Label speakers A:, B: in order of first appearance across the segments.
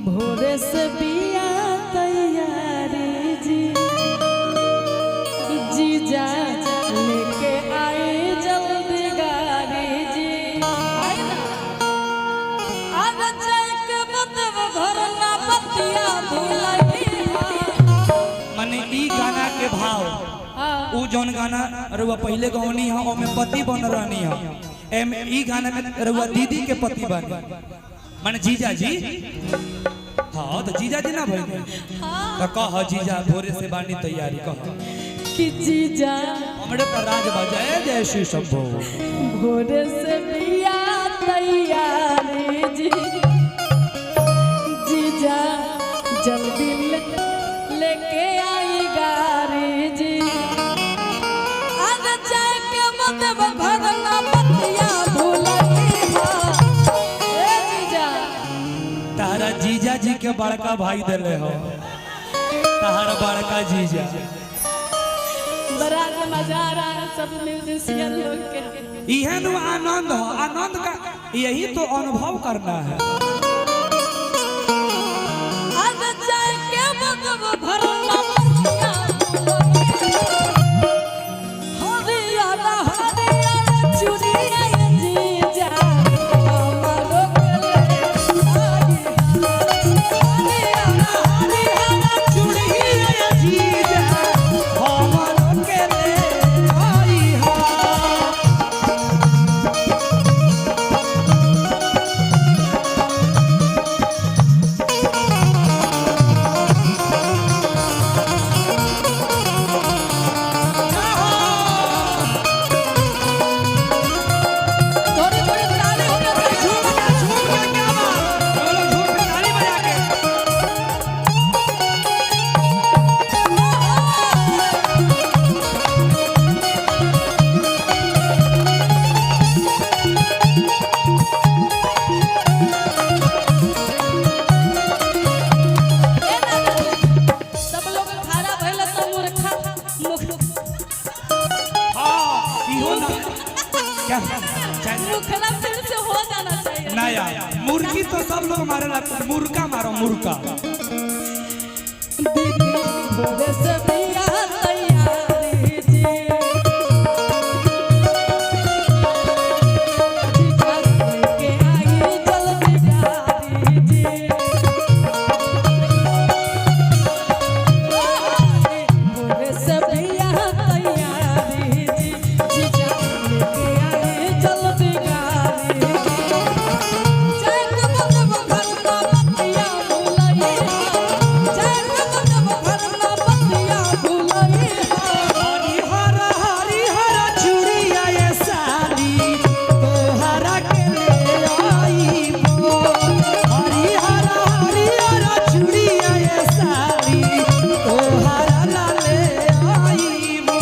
A: भोरे से बिया तैयारी जी जीजा लेके आए जल्दी गाड़ी जी आज चैक बतव भरना पतिया भुलाई
B: माने ई गाना के भाव उ जौन गाना रुआ पहले गौनी है ओमे पति बन रहनी है एम ई गाना में रुआ दीदी के पति बन माने जीजा जी। हाँ तो जीजा जी ना भाई तो कह जीजा भोरे से बानी तैयारी कह
A: कि जीजा
B: हमरे पर राज बजाए जय श्री शंभो
A: भोरे से बिया तैयारी जी जीजा जल्दी लेके आई गाड़ी जी आज जाए के मतलब भरना पतिया भुलाई ए जीजा
B: तारा जीजा जी के बड़का भाई दिले हो तारा बड़का जीजा
A: बड़ा मजा आ रहा है सब म्यूजिशियन लोग के
B: यह आनंद हो आनंद का यही तो अनुभव करना है।
A: आज जाए के मतलब भरना पतिया हरियाणा हरियाणा चुनिया जीजा हमारो गले हरियाणा हरियाणा
B: चुड़िया जीजा हमरो के ले आई हा
A: थोड़ी थोड़ी ताली हो गई
B: झूम के क्या बात हम लोग झूम पे ताली बजा के
A: सब लोग खाना भइल त मूर्खा
B: हां इहो ना क्या
A: मुखला फिर से हो जाना चाहिए
B: ना यार मुर्गी तो सब लोग मारे लगता मुर्गा मारो मुर्गा
A: दीदी भोरे से बिया तैयारी जी जीजा लेके आई जल्दी गाड़ी जी भोरे से बिया तैयारी जी जीजा लेके आई जल्दी गाड़ी चैक मतलब भरना पतिया भुलाई चैक मतलब भरना पतिया भुलाई
B: हरिहर हरिहर चूड़िया ये साली तोहरा के ले आई बो हरिहर हरिहर चूड़िया ये साली तोहरा ला ले आई बो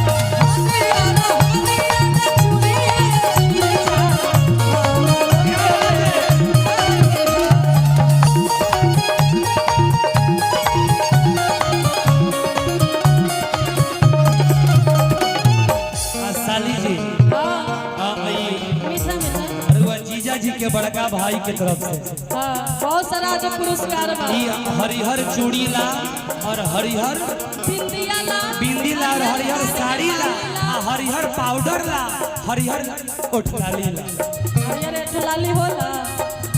A: हरियाणा हरियाणा चुनिया जीजा
B: साली जी
A: मीठा मीठा
B: रुआ जीजा जी के बड़का भाई के तरफ से
A: बहुत सारा जो पुरस्कार बा
B: ई हरिहर चूड़ी ला और हरिहर
A: बिंदिया ला
B: बिंदी ला और हरिहर साड़ी ला आ हरिहर पाउडर ला हरिहर ओठलाली ला
A: हरियर ठलाली होला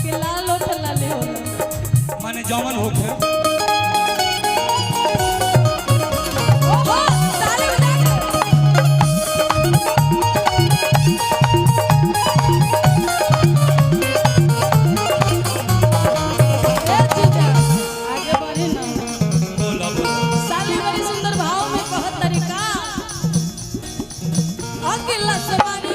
A: कि लाल ठलाली होला
B: माने जमन होखे
A: ओहो ताली बजा के ए जीजा आगे बढ़ी ना
B: बोला बोला
A: साली बड़ी सुंदर भाव में कहत तरीका आसमान